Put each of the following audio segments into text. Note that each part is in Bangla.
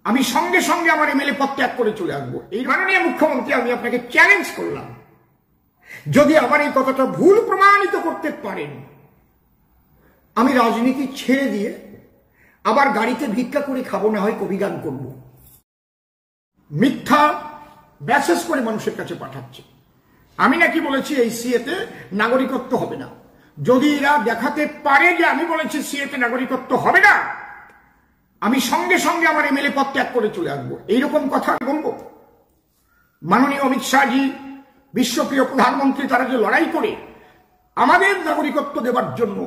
আমি সঙ্গে সঙ্গে আমার এমএলএ পদ ত্যাগ করে চলে আসবো। এই মাননীয় মুখ্যমন্ত্রী, আমি আপনাকে চ্যালেঞ্জ করলাম, যদি আমার এই কথাটা ভুল প্রমাণিত করতে পারেন, আমি রাজনীতি ছেড়ে দিয়ে আবার গাড়িতে ভিক্ষা করে খাবো, না হয় কবি গান করবো। মিথ্যা মেসেজ করে মানুষের কাছে পাঠাচ্ছে। আমি নাকি বলেছি এই সিএতে নাগরিকত্ব হবে না। যদি এরা দেখাতে পারে যে আমি বলেছি সিএতে নাগরিকত্ব হবে না, আমি সঙ্গে সঙ্গে আমার এমএলএ পদ ত্যাগ করে চলে আসবো। এইরকম কথা বলবো। মাননীয় অমিত শাহজি, বিশ্বপ্রিয় প্রধানমন্ত্রী, তারা যে লড়াই করে আমাদের নাগরিকত্ব দেবার জন্য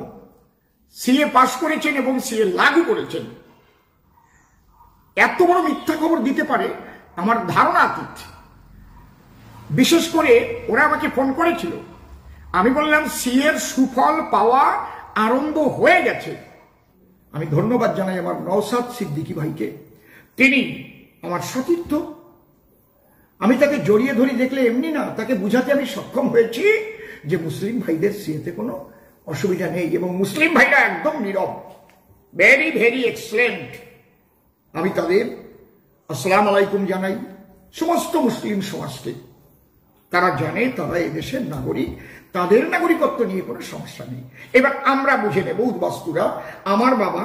সিএ পাশ করেছেন এবং সিএ লাগু করেছেন, এত বড় মিথ্যা খবর দিতে পারে আমার ধারণা অতীত। বিশেষ করে ওরা আমাকে ফোন করেছিল, আমি বললাম সিএর সুফল পাওয়া আরম্ভ হয়ে গেছে। আমি ধন্যবাদ জানাই আমার নওশাদ সিদ্দিকী ভাইকে, তিনি আমার সতীর্থ। আমি তাকে জড়িয়ে ধরি দেখলে এমনি না, তাকে বুঝাতে আমি সক্ষম হয়েছি যে মুসলিম ভাইদের সিএতে কোনো অসুবিধা নেই, এবং মুসলিম ভাইরা একদম নীরব, ভেরি ভেরি এক্সেলেন্ট। আমি তাদের আসসালাম আলাইকুম জানাই, সমস্ত মুসলিম সমাজকে। তারা জানে তারা এদেশের নাগরিক, তাদের নাগরিকত্ব নিয়ে কোনো সমস্যা নেই। এবার আমরা বুঝে নেব উদ্বাস্তুরা আমার বাবা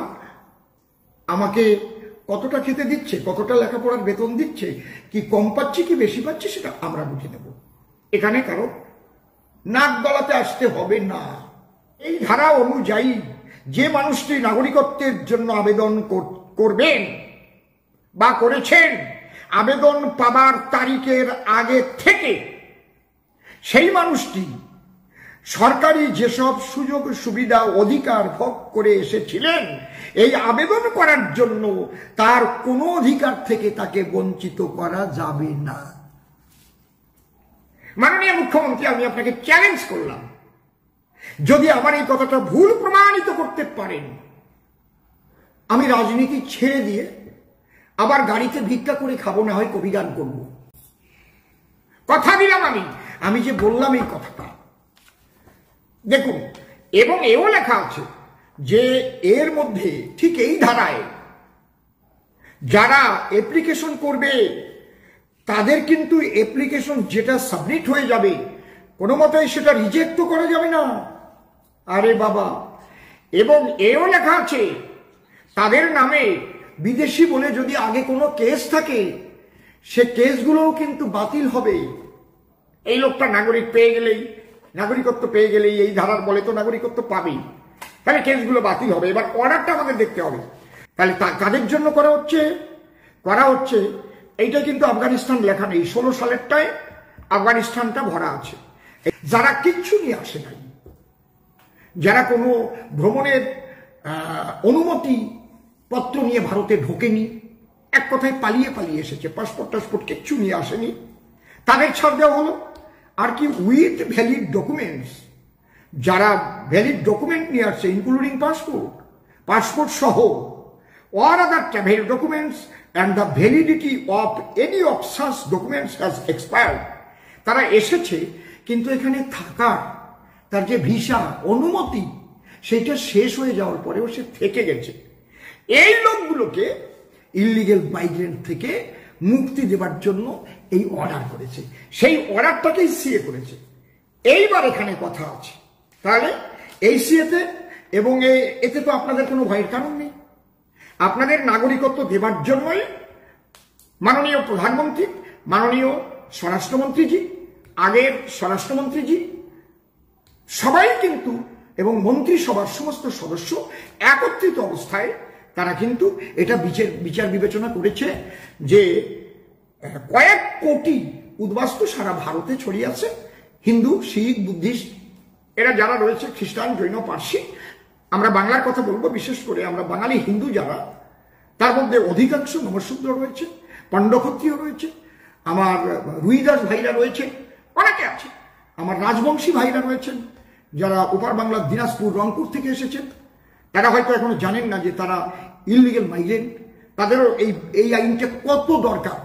আমাকে কতটা খেতে দিচ্ছে, কতটা লেখাপড়ার বেতন দিচ্ছে, কি কম পাচ্ছি কি বেশি পাচ্ছি, সেটা আমরা বুঝে নেব। এখানে কারো নাক গলাতে আসতে হবে না। এই ধারা অনুযায়ী যে মানুষটি নাগরিকত্বের জন্য আবেদন করবেন বা করেছেন, আবেদন পাবার তারিখের আগে থেকে সেই মানুষটি সরকারি যেসব সুযোগ সুবিধা অধিকার ভোগ করে এসেছিলেন, এই আবেদন করার জন্য তার কোনো অধিকার থেকে তাকে বঞ্চিত করা যাবে না। মাননীয় মুখ্যমন্ত্রী, আমি আপনাকে চ্যালেঞ্জ করলাম, যদি আমার এই কথাটা ভুল প্রমাণিত করতে পারেন, আমি রাজনীতি ছেড়ে দিয়ে আবার গাড়িতে ভিক্ষা করে খাবো, না হয় কবি গান করবো। কথা দিলাম আমি যে বললাম এই কথাটা দেখুন। এবং এও লেখা আছে যে এর মধ্যে ঠিক এই ধারায় যারা অ্যাপ্লিকেশন করবে তাদের কিন্তু অ্যাপ্লিকেশন যেটা সাবমিট হয়ে যাবে, কোনো মতেই সেটা রিজেক্ট তো করা যাবে না। আরে বাবা, এবং এও লেখা আছে তাদের নামে বিদেশি বলে যদি আগে কোনো কেস থাকে, সে কেসগুলোও কিন্তু বাতিল হবে। এই লোকটা নাগরিকত্ব পেয়ে গেলেই এই ধারার বলে তো নাগরিকত্ব পাবেই, তাহলে কেসগুলো বাতিল হবে। এবার অর্ডারটা আমাদের দেখতে হবে। তাহলে কাদের জন্য করা হচ্ছে এইটা কিন্তু আফগানিস্তান লেখা নেই। 16 সালেরটায় আফগানিস্তানটা ভরা আছে। যারা কিচ্ছু নিয়ে আসে নাই, যারা কোনো ভ্রমণের অনুমতি পত্র নিয়ে ভারতে ঢোকেনি, এক কথায় পালিয়ে এসেছে, পাসপোর্ট কিচ্ছু নিয়ে আসেনি, তাদের ছাড় দেওয়া হলো। আর কি উইথ ভ্যালিড ডকুমেন্টস, যারা ভ্যালিড ডকুমেন্ট নিয়ে আসছে ইনক্লুডিং পাসপোর্ট সহ or other travel documents and the validity of any of such documents has expired, তারা এসেছে কিন্তু এখানে থাকার তার যে ভিসা অনুমতি সেটা শেষ হয়ে যাওয়ার পরেও সে থেকে গেছে। এই লোকগুলোকে ইলিগাল মাইগ্রেন্ট থেকে মুক্তি দেবার জন্য এই অর্ডার করেছে, সেই অর্ডারটাকেই সিএ করেছে। এইবার এখানে কথা আছে, তাহলে এই সিএতে এবং এতে তো আপনাদের কোনো ভয়ের কারণ নেই। আপনাদের নাগরিকত্ব দেবার জন্যই মাননীয় প্রধানমন্ত্রী, মাননীয় স্বরাষ্ট্রমন্ত্রীজি, আগের স্বরাষ্ট্রমন্ত্রীজি সবাই কিন্তু এবং মন্ত্রিসভার সমস্ত সদস্য একত্রিত অবস্থায় তারা কিন্তু এটা বিচার বিবেচনা করেছে যে কয়েক কোটি উদ্বাস্তু সারা ভারতে ছড়িয়ে আছে, হিন্দু, শিখ, বুদ্ধিস্ট, এরা যারা রয়েছে, খ্রিস্টান, জৈন, পার্সি। আমরা বাংলার কথা বলবো, বিশেষ করে আমরা বাঙালি হিন্দু যারা, তার মধ্যে অধিকাংশ নমশূদ্র রয়েছে, পাণ্ডক্ষত্রিয় রয়েছে, আমার রুইদাস ভাইরা রয়েছে, অনেকে আছে, আমার রাজবংশী ভাইরা রয়েছেন যারা উপার বাংলার দিনাজপুর, রংপুর থেকে এসেছেন। তারা হয়তো এখনো জানেন না যে তারা ইললিগাল মাইগ্রেন্ট, তাদেরও এই আইনটা কত দরকার।